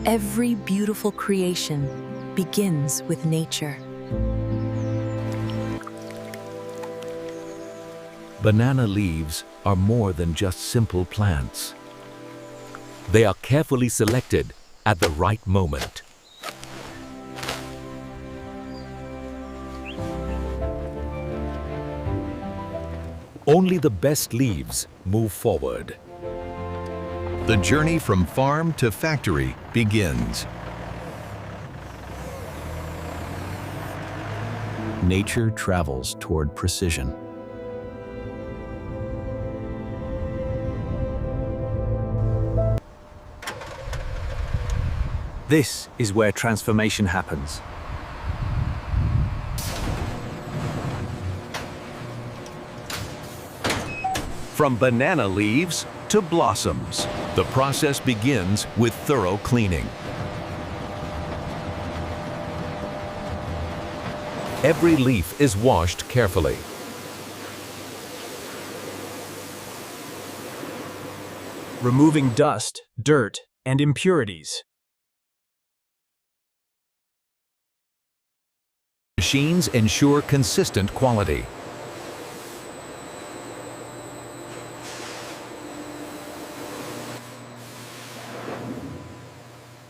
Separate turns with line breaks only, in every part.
Every beautiful creation begins with nature.
Banana leaves are more than just simple plants. They are carefully selected at the right moment. Only the best leaves move forward.
The journey from farm to factory begins. Nature travels toward precision.
This is where transformation happens.
From banana leaves to blossoms, the process begins with thorough cleaning.
Every leaf is washed carefully.
Removing dust, dirt, and impurities.
Machines ensure consistent quality.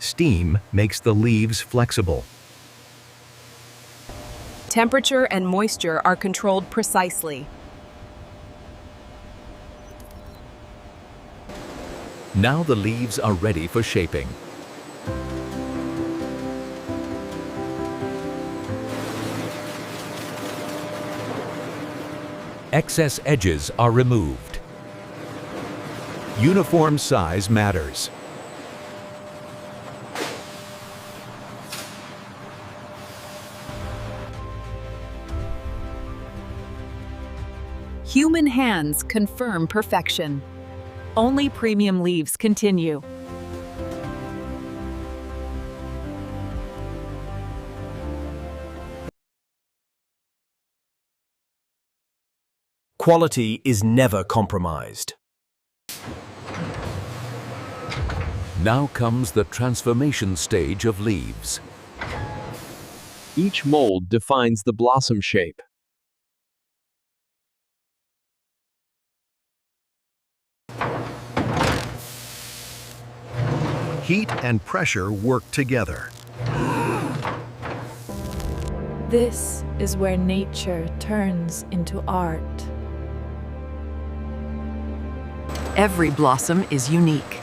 Steam makes the leaves flexible.
Temperature and moisture are controlled precisely.
Now the leaves are ready for shaping. Excess edges are removed.
Uniform size matters.
Human hands confirm perfection. Only premium leaves continue.
Quality is never compromised.
Now comes the transformation stage of leaves.
Each mold defines the blossom shape.
Heat and pressure work together.
This is where nature turns into art.
Every blossom is unique.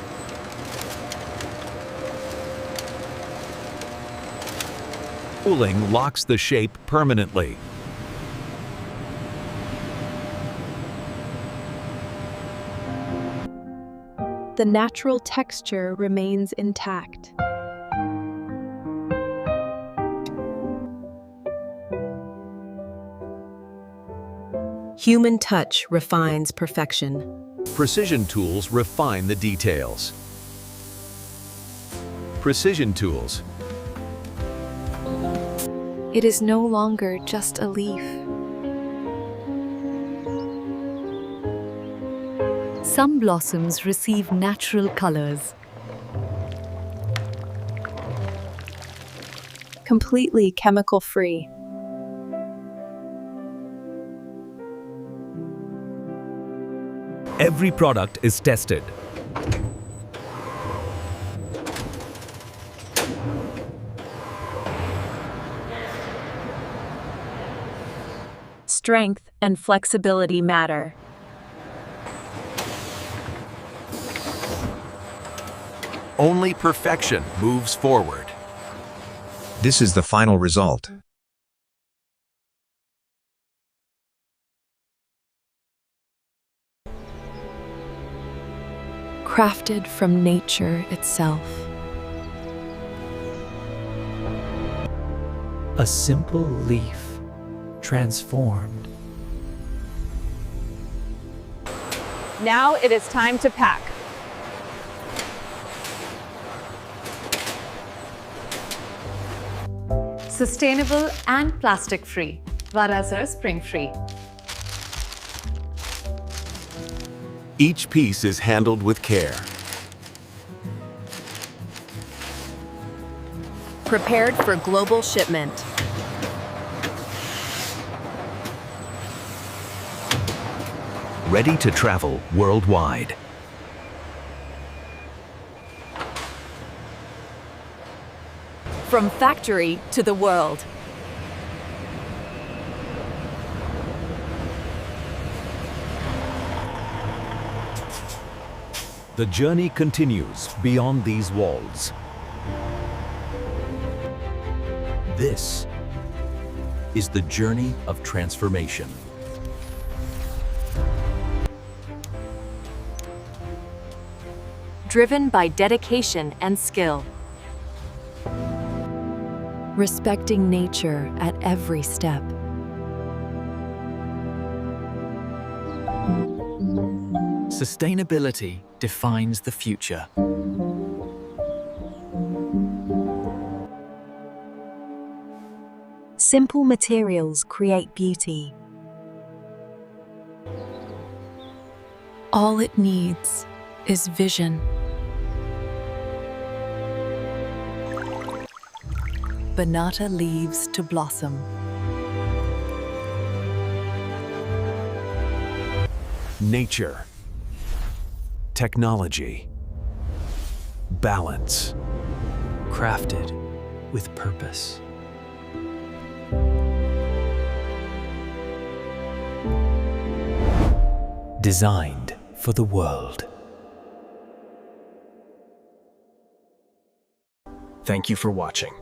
Cooling locks the shape permanently.
The natural texture remains intact.
Human touch refines perfection.
Precision tools refine the details. Precision tools.
It is no longer just a leaf.
Some blossoms receive natural colors.
Completely chemical-free.
Every product is tested.
Strength and flexibility matter.
Only perfection moves forward.
This is the final result.
Crafted from nature itself.
A simple leaf transformed.
Now it is time to pack.
Sustainable and plastic-free. Varasar spring-free.
Each piece is handled with care.
prepared for global shipment.
Ready to travel worldwide.
From factory to the world.
The journey continues beyond these walls. This is the journey of transformation.
Driven by dedication and skill.
Respecting nature at every step.
Sustainability defines the future.
Simple materials create beauty.
All it needs is vision. Banana leaves to blossom.
Nature, technology, balance.
Crafted with purpose. Designed for the world.
Thank you for watching.